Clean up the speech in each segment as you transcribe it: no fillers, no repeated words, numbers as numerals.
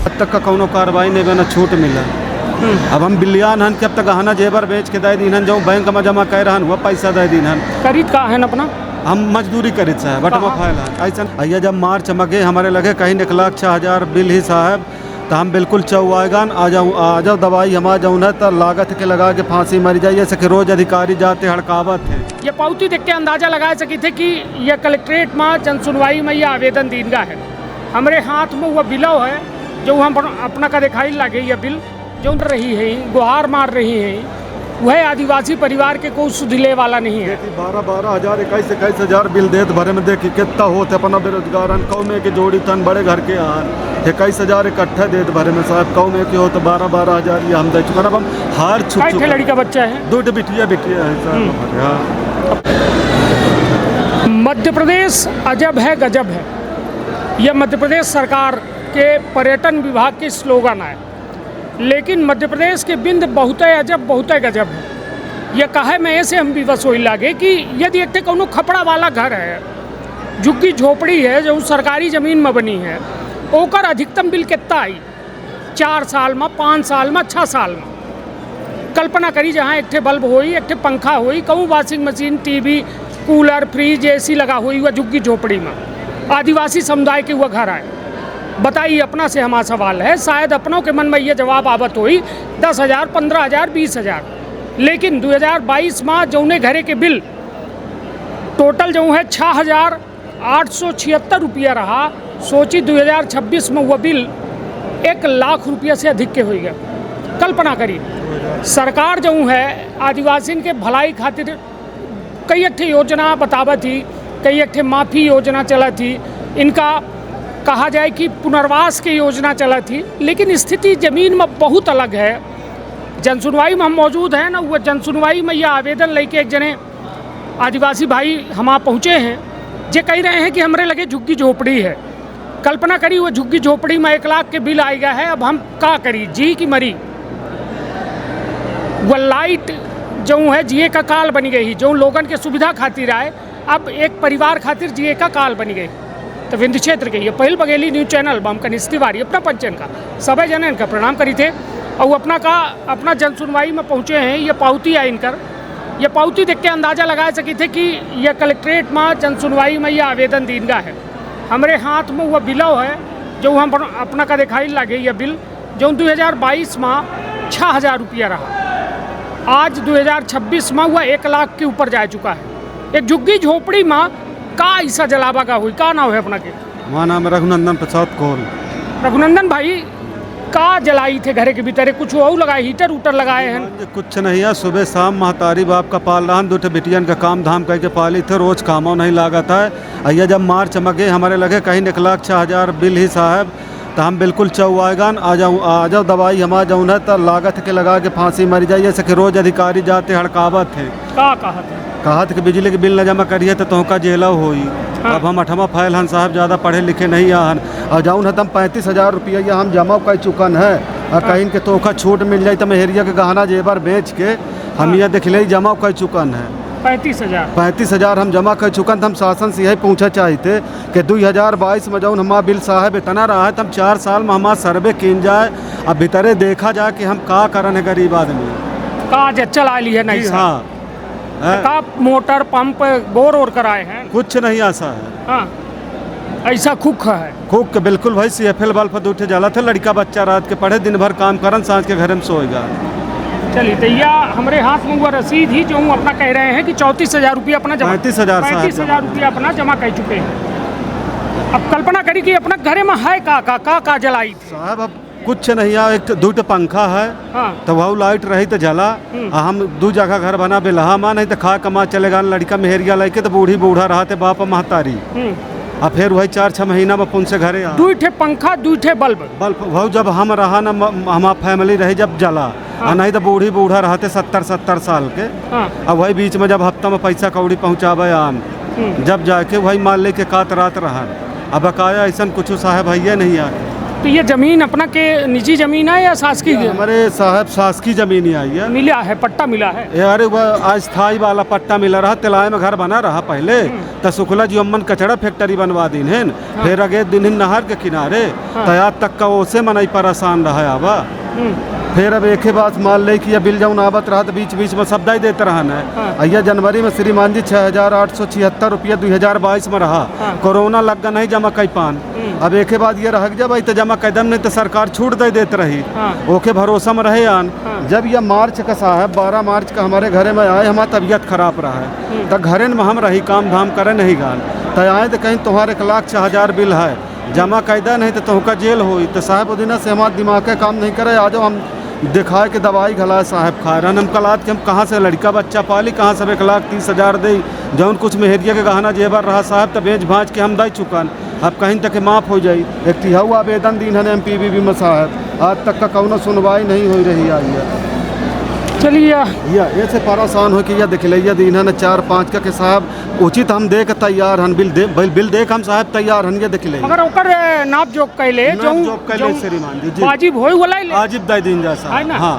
अब तक का कौनो कार्रवाई नहीं बना, छूट मिला। अब हम बिलियान हन के अब तक गहना जेवर बेच के दे दीन, जो बैंक में जमा कर रहन वह पैसा दे दीन। खरीद का है अपना हम मजदूरी करीत साहब, बटवा फाइल है ऐसा। भैया जब मार्च मगे हमारे लगे कहीं 1,06,000 बिल ही साहब, तो हम बिल्कुल चौआएगान आ जाओ दवाई हमारा जाऊँ है तो लागत के लगा के फांसी मर जाइए सके। रोज अधिकारी जाते हड़कावत है। ये पावती देख के अंदाजा लगा सकी थे कि यह कलेक्ट्रेट में जन सुनवाई में यह आवेदन दीनगा है। हमारे हाथ में वह बिलो है जो हम अपना का दिखाई लगे, यह बिल जो रही है गुहार मार रही है, वह आदिवासी परिवार के कोई सुधिले वाला नहीं है। 12 हज़ार 21 हज़ार बिल देत भरे में देखी कितना होते अपना बेरोजगार कौमे के जोड़ी तन बड़े घर के आन 21 हज़ार इकट्ठा देत भरे में साहब कौमे के हो तो 12 हज़ार ये हम दे चुका। अब हम हार चुके। लड़की का बच्चा है, 2 बिटिया है साहब। मध्य प्रदेश अजब है गजब है, यह मध्य प्रदेश सरकार के पर्यटन विभाग की स्लोगन है। लेकिन मध्य प्रदेश के बिंद बहुत अजब बहुत गजब है। यह कहे में ऐसे हम विवश हो लागे कि यदि एक कोनो खपड़ा वाला घर है, झुग्गी झोपड़ी है जो सरकारी ज़मीन में बनी है, ओकर अधिकतम बिल कितना आई 4 साल में, 5 साल में, 6 साल में। कल्पना करी जहाँ एक ठे बल्ब होई, एक ठे पंखा होई, कहूँ washing machine, TV, cooler, fridge, AC लगा हुई वह झुग्गी झोपड़ी में आदिवासी समुदाय के वह घर आए। बताइए, अपना से हमारा सवाल है, शायद अपनों के मन में ये जवाब आवत हुई 10,000, 15,000, 20,000। लेकिन 2022 में जौने घरे के बिल टोटल जो है 6,876 रुपया रहा। सोची 2026 में वह बिल 1 लाख रुपया से अधिक के हो गया। कल्पना करिए, सरकार जो है आदिवासी के भलाई खातिर कई एक योजना बतावा थी, कई एक माफ़ी योजना चला थी, इनका कहा जाए कि पुनर्वास की योजना चला थी। लेकिन स्थिति ज़मीन में बहुत अलग है। जनसुनवाई में हम मौजूद हैं ना, वो जनसुनवाई में यह आवेदन लेके एक जने आदिवासी भाई हम पहुँचे हैं, जे कह रहे हैं कि हमारे लगे झुग्गी झोपड़ी है। कल्पना करी वो झुग्गी झोपड़ी में 1 लाख के बिल आएगा है। अब हम क्या करी, जी की मरी। वह लाइट जो है जिए का काल बनी गई, जो लोगन के सुविधा खातिर आए, अब एक परिवार खातिर जिए का काल बनी गई। तो विंध्य क्षेत्र के ये पहल बघेली न्यूज़ चैनल बम कनिष्ठ तिवारी अपना पंचन का सभी जन इनका प्रणाम करी थे और वो अपना जन सुनवाई में पहुँचे हैं। ये पावती है इनकर, ये पावती देख के अंदाज़ा लगा सकी थे कि यह कलेक्ट्रेट में जन सुनवाई में यह आवेदन दीनगा है। हमारे हाथ में वह बिलो है जो हम अपना का दिखाई लगे, यह बिल जो 2022 में 6,000 रुपया रहा। आज 2026 में वह 1 लाख के ऊपर जा चुका है। एक झुग्गी झोपड़ी में का ऐसा जलावा का हुई, का नाम है अपना के? वहाँ नाम है रघुनंदन प्रसाद कौल। रघुनंदन भाई, का जलाई थे घरे के भीतर? कुछ और लगाए, हीटर उटर लगाए हैं? कुछ नहीं है, सुबह शाम महतारी बाप का पाल रहा, 2 बिटियन का काम धाम करके पाली थे, रोज कामों नहीं लागत है। अय्या जब मार्च मगे हमारे लगे कहीं 1,06,000 बिल ही साहब, तो हम बिल्कुल चौआएगान आ जाओ दवाई हमारा जाऊँ है तो लागत के लगा के फांसी मर जाइए सके। रोज अधिकारी जाते हड़कावत है। कहत कि बिजली के बिल न जमा करिए तो तुमका जेला होई। हाँ। अब हम 8वां फाइल हन साहब, ज़्यादा पढ़े लिखे नहीं आहन और जाऊन है तम 35,000 रुपया हम जमा कर चुकन है। और कहीं के तोहका छूट मिल जाए तो मेहरिया के गहना जेवर बेच के हम यह देख ले जमा कर चुकन है। 35,000 हम जमा कर चुकन। हम शासन से यही पूछा चाहते कि 2022 में जौन हमारा बिल साहब इतना रहा है, तब 4 साल में हमारा सर्वे किन जाए, अब भीतरे देखा जाए कि हम का करन है गरीब आदमी का चला ली है नहीं। हाँ, का मोटर पंप बोर और कराए हैं, कुछ नहीं ऐसा है। हाँ, ऐसा खुख है, खुख के बिल्कुल भाई। CFL बल्ब पर 2 जाला थे, लड़का बच्चा रात के पढ़े, दिन भर काम करन, सांझ के घर में सोएगा। चलिए, तो यह हमारे हाथ में वो रसीद ही जो अपना कह रहे हैं कि 34,000 रुपया अपना जमा, 35,000 रुपया अपना जमा कर चुके हैं। अब कल्पना करी कि अपना घरे में है का जलाई थी साहब? अब कुछ नहीं है, 2 पंखा है। हाँ। तो वह लाइट रही तो जला। हम 2 जगह घर बना बेलहा माँ, नहीं तो खा कमा चलेगा। लड़का मेहरिया लेके तो बूढ़ा रहा थे बाप महतारी। और फिर वही 4-6 महीना में पुन से घरे 2 पंखा 2 बल्ब वह जब हम रहा ना, हमारा फैमिली रही जब जला। हाँ। नहीं तो बूढ़ा रहते 70 साल के। हाँ। अब वही बीच में जब हफ्ता में पैसा कौड़ी पहुँचावे आन, जब जाके वही मान ले के कात रात रहा। अब बकाया ऐसा कुछ साहब भैया नहीं आके तो ये ज़मीन अपना के निजी ज़मीन है या शासकीय हमारे साहब शासकीय ज़मीन ही आई है। मिला है, पट्टा मिला है? यार वह अस्थाई वाला पट्टा मिला रहा, तिलाय में घर बना रहा पहले, तो शुक्ला जी अम्मन कचड़ा फैक्ट्री बनवा दी है। फिर अगे दिन नहर के किनारे तैयार तक का ओसे मनई परेशान रहा आवा। फिर अब एक बात मान ले कि यह बिल जौन आवत रहा तो बीच बीच में शब्द ही देते रहन है। यह जनवरी में श्रीमान जी 6,876 रुपया 2022 में रहा। कोरोना लग गया नहीं जमा कई पान। अब एक बाद ये रह गया भाई तो जमा कदम नहीं तो सरकार छूट दे देते रही। ओके भरोसा में रहे आन। जब यह मार्च का साहब 12 मार्च का हमारे घरे में आए, हमारा तबीयत खराब रहा है तो घरे में हम रही काम धाम करे नहीं गान तो आए तो कहीं तुम्हारे 1,06,000 बिल है जमा कैदा नहीं तो तुमका जेल हुई। तो साहब वो दिन से हमारा दिमाग का काम नहीं करे। आ जाओ हम दिखाए कि दवाई घला साहब खा रहे हम कलात के हम कहाँ से लड़का बच्चा पाली, कहाँ से 1,30,000 दे जौन कुछ मेहरिया के गहना जेबर रहा साहब तो बेच भाँच के हम दे चुकन। अब कहीं तक माफ़ हो जाई। एक तिहाऊ आवेदन दिन है MPBB में साहब, आज तक का कौनो सुनवाई नहीं हो रही आई है। चलिए ऐसे परेशान हो कि यह देख लिया दिन है 4-5 का के साहब उचित हम दे के तैयार हन बिल देख हम साहब तैयार हन। ये देख ले मगर ओकर नाप जोक कैले श्रीमान जी वाजिब होई वाला वाजिब दे दिन जैसा। हाँ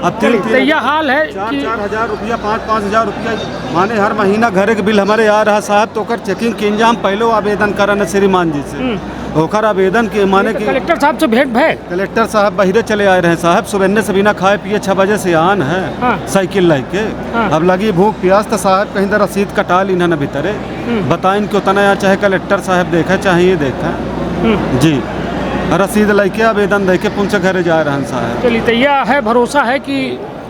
अब तो यह हाल है 4,000 रुपया 5,000 रुपया माने हर महीना घरे के बिल हमारे आ रहा साहब तो ओकर चेकिंग के इंजाम पहले आवेदन करन श्रीमान जी से। ओकर आवेदन के माने कि कलेक्टर साहब से भेंट भय। कलेक्टर साहब बहिरे चले आए रहे साहब, सुबह से बिना खाए पिए 6 बजे से आन है। साइकिल लाई के अब लगी भूख प्यास तो साहब कहीं तो रसीद कटा ली ना भीतरे बताइन कि उतना या चाहे कलेक्टर साहब देखा चाहे ये देखा जी रसीद लेके आवेदन दे के पुंछ घरे जा रहे हैं साहब। चलिए तो यह है भरोसा है कि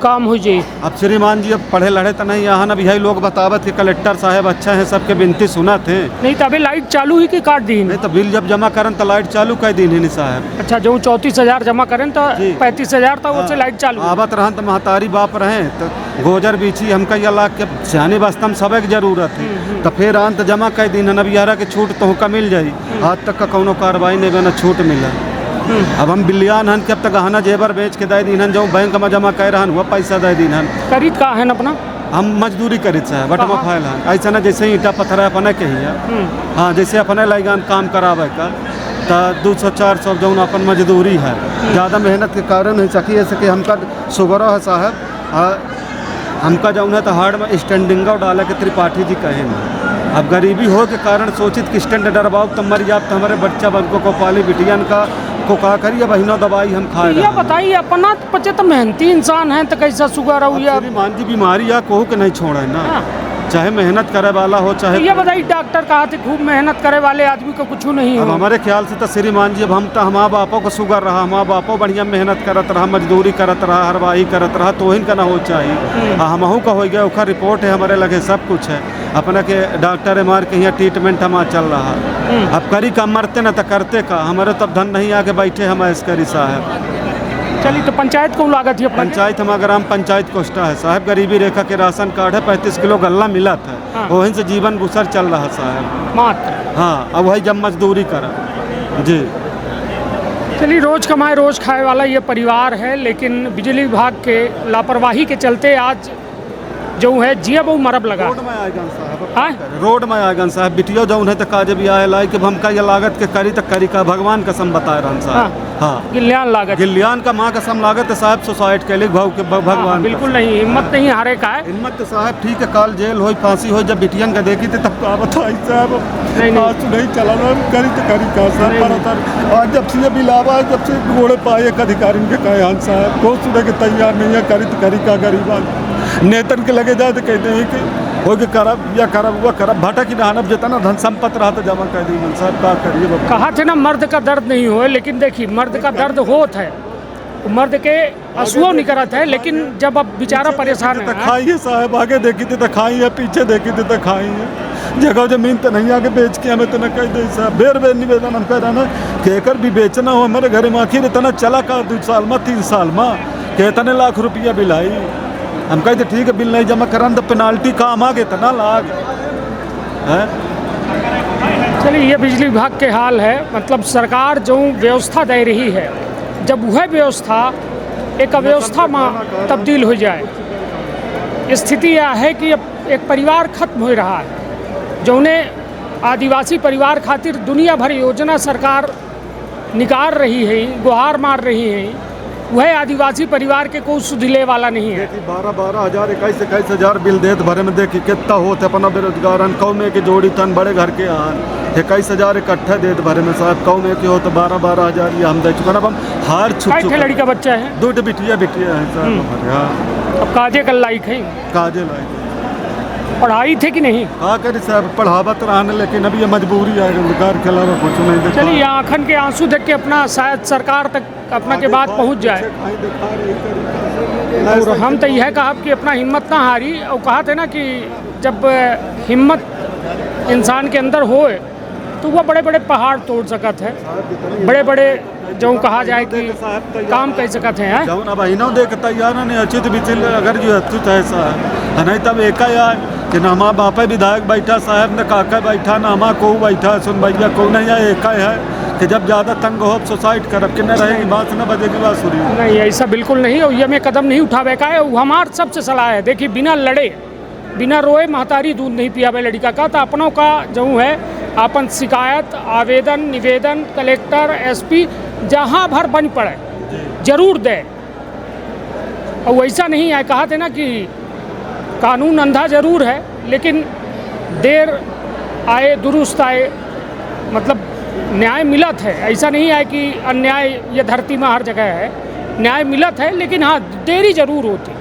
काम हो जाए। अब श्रीमान जी अब पढ़े लड़े तो नहीं यहाँ भी लोग बतावत कि कलेक्टर साहब अच्छा है सबके बिनती सुना थे। नहीं तो अभी लाइट चालू ही कि काट दी? नहीं तो बिल जब जमा करन तो लाइट चालू कर दी नहीं साहब। अच्छा जो 34,000 जमा करें तो 35,000 था उससे लाइट चालू आवत रहन तो महतारी बाप रहे तो गोजर बीची हमका यह लाख के सियानी वास्ता में सबक जरूरत है तो फिर आन तो जमा कर दी नबियारा के छूट तो का मिल जाई। आज तक का कोनो कार्रवाई नहीं बना छूट मिला। अब हम बिलियान हन के अब तक गहना जेबर बेच के दे दीन जो बैंक में जमा कर रहन वह पैसा दे दीन। करीब का है अपना हम मजदूरी करीत साहब बटमा फाइल हन ऐसा ना जैसे ही ईटा पत्थर अपने के ही हाँ जैसे अपने लाइगान काम करावे का तो 200-400 जो अपन मजदूरी है ज़्यादा मेहनत के कारण नहीं सकी ऐसे कि हमका शुगर है साहब हमका जो है तो हार्ड में स्टैंडिंग डाले के त्रिपाठी जी कहे अब गरीबी हो के कारण सोचित कि स्टैंड डरवाओ तब मर जाब तो हमारे बच्चा बनको को पाली बिटियन का को का करिए बहिनो दवाई हम खाए। ये बताइए अपना बच्चे तो मेहनती इंसान है तो कैसा शुगर हो या मान जी बीमारी या कोहू के नहीं छोड़े ना चाहे मेहनत करे वाला हो चाहे ये बताइए डॉक्टर कहा थे खूब मेहनत करे वाले आदमी को कुछ नहीं अब हमारे ख्याल से तो श्रीमान जी अब हम तो हमारा बापों को शुगर रहा हमारा बापों बढ़िया मेहनत करत रहा मजदूरी करत रहा हरवाही करत रहा तो इनका ना हो चाहिए हमहू का हो गया उसका रिपोर्ट है हमारे लगे सब कुछ है अपने के डॉक्टर मार के यहाँ ट्रीटमेंट हमारा चल रहा अब करी का मरते ना तो करते का हमारे तब धन नहीं आके बैठे हम ऐसकरी साहब। चलिए तो पंचायत को लागत है पंचायत हमारा ग्राम पंचायत कोष्टा है साहब गरीबी रेखा के राशन कार्ड है 35 किलो गल्ला मिला था वहीं से जीवन गुजर चल रहा साहब मात्र। हाँ अब वही जब मजदूरी करा जी। चलिए रोज कमाए रोज खाए वाला ये परिवार है लेकिन बिजली विभाग के लापरवाही के चलते आज जो है जिया बहु मरब लगा रोड में आएगा साहब रोड में आएगा साहब बिटियो जो है तो काजे भी आए लाई कि हमका ये लागत के करी तक करी का भगवान कसम बताए रहा साहब। हाँ गिल्यान लागत गिल्यान का माँ कसम लागत है साहब सोसाइटी के लिए भगवान बिल्कुल नहीं हिम्मत नहीं हारे का है हिम्मत तो साहब ठीक है काल जेल हो फांसी हो जब बिटियन का देखी थी तब का बताई साहब नहीं चला करी तो करी का साहब आज जब से बिलावा जब से घोड़े पाए एक अधिकारी के कहे साहब को सुने के तैयार नहीं है करी तो करी का गरीब नेतन के लगे जाए तो कहते हैं कि हो के करब या करब वह करब भाटा की नहानब जितना धन संपत्ति रहा तो जमा कर दी साहब का करिए कहा थे ना मर्द का दर्द नहीं हो लेकिन देखिए मर्द का दर्द होत है मर्द के आंसुओं निकलत है लेकिन जब अब बेचारा परेशान है खाइए साहब आगे देखी थी तो खाई है पीछे देखी थी तो खाई है जगह जमीन तो नहीं आगे बेच के हमें तो न कह दे साहब बेर निवेदन हम कह रहा ना कि एकर भी बेचना हो हमारे घर में आखिर इतना चला का 2 साल में 3 साल में कि इतने लाख रुपया बिलाई हम कहते ठीक है बिल नहीं जमा करान तो पेनाल्टी काम आगे इतना लाग है। चलिए ये बिजली विभाग के हाल है मतलब सरकार जो व्यवस्था दे रही है जब वह व्यवस्था एक अव्यवस्था में तब्दील हो जाए स्थिति यह है कि अब एक परिवार खत्म हो रहा है जो उन्हें आदिवासी परिवार खातिर दुनिया भर योजना सरकार निकार रही हैं, गुहार मार रही हैं, वह आदिवासी परिवार के कोई सुधिले वाला नहीं है। 12 हज़ार 21 हज़ार बिल देत भरे में देखी कितना होते अपना बेरोजगार कौ में की जोड़ी तन बड़े घर के आन 21 हज़ार इकट्ठा देत भरे में साहब कौ में की हो तो 12 हज़ार ये हम दे चुका अब हम हार चुके। लड़ी का बच्चा है, 2 बिटिया है साहब। अब काजे कल लायक है, काजे लायक पढ़ाई थे कि नहीं? हाँ करी साहब पढ़ावत रहने लेकिन अभी ये मजबूरी है, रोजगार के अलावा कुछ नहीं। चलिए आँखन के आंसू देख के अपना शायद सरकार तक अपना के बात पहुंच जाए। और हम तो यह कहा कि अपना हिम्मत ना हारी, और कहा थे ना कि जब हिम्मत इंसान के अंदर होए तो वह बड़े बड़े पहाड़ तोड़ सकत है, बड़े बड़े जो कहा जाए कि काम कर सकते हैं। अब इन्हों देख तैयार नहीं अच्युत बिचिल अगर जो अच्युत है साहब नहीं तब एक कि न हमारा बापा विधायक बैठा साहब न काका बैठा न हमा को बैठा सुन भैया को नहीं है एक है कि जब ज़्यादा तंग हो सुसाइड करब कि न रहेगी बात न बजेगी बात सुनी नहीं, ऐसा बिल्कुल नहीं। और ये में कदम नहीं उठावे का है, हमार सबसे सलाह है। देखिए बिना लड़े बिना रोए महतारी दूध नहीं पियावे लड़का का। तो अपनों का जो है अपन शिकायत आवेदन निवेदन कलेक्टर एसपी जहाँ भर बन पड़े जरूर दे। और वैसा नहीं है, कहा थे ना कि कानून अंधा जरूर है लेकिन देर आए दुरुस्त आए, मतलब न्याय मिलत है। ऐसा नहीं है कि अन्याय ये धरती में हर जगह है, न्याय मिलत है लेकिन हाँ देरी जरूर होती,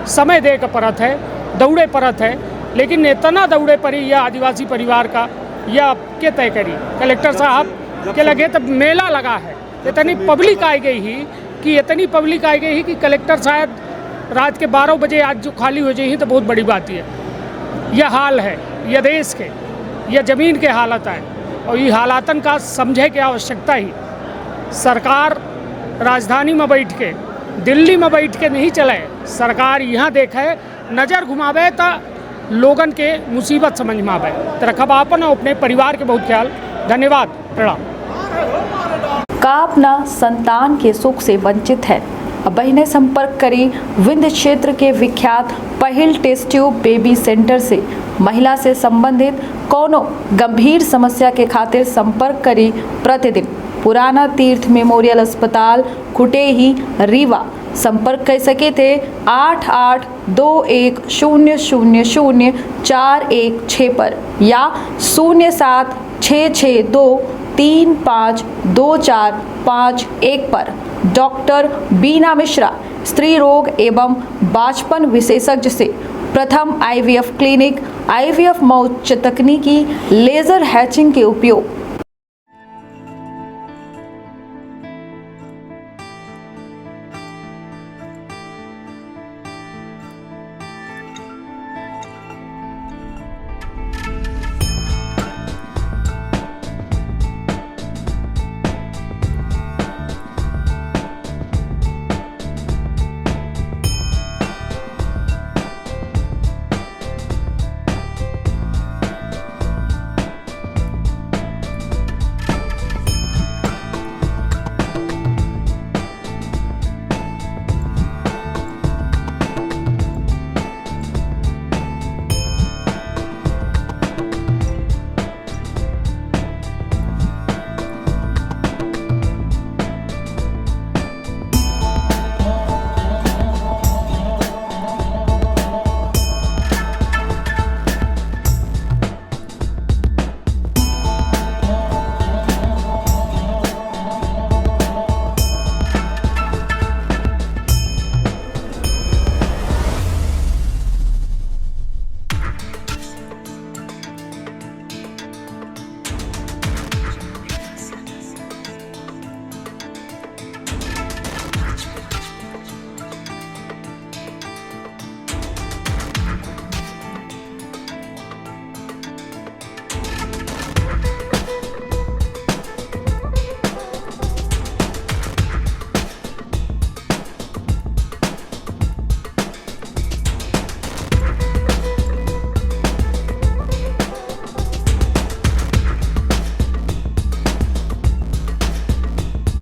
समय दे का परत है, दौड़े परत है। लेकिन इतना दौड़े पड़ी यह आदिवासी परिवार का यह के तय करी कलेक्टर साहब के लगे तब मेला लगा है। इतनी पब्लिक आई गई ही कि इतनी पब्लिक आई गई ही कि कलेक्टर शायद रात के 12 बजे आज जो खाली हो जाए तो बहुत बड़ी बात है। यह हाल है, यह देश के, यह ज़मीन के हालत है और ये हालातन का समझे की आवश्यकता ही। सरकार राजधानी में बैठ के दिल्ली में बैठ के नहीं चले, सरकार यहाँ देखे नज़र घुमावे तो लोगन के मुसीबत समझ में आवे। तो रखब आपन और अपने परिवार के बहुत ख्याल। धन्यवाद, प्रणाम। का अपना संतान के सुख से वंचित है? अब बहिने संपर्क करी विंध्य क्षेत्र के विख्यात पहिल टेस्ट ट्यूब बेबी सेंटर से। महिला से संबंधित कोनो गंभीर समस्या के खातिर संपर्क करी प्रतिदिन पुराना तीर्थ मेमोरियल अस्पताल कुटेही रीवा। संपर्क कर सके थे 8821000416 पर या 0766235245 पर। डॉक्टर बीना मिश्रा स्त्री रोग एवं बांझपन विशेषज्ञ से प्रथम IVF क्लिनिक, IVF मौच तकनीकी, लेजर हैचिंग के उपयोग,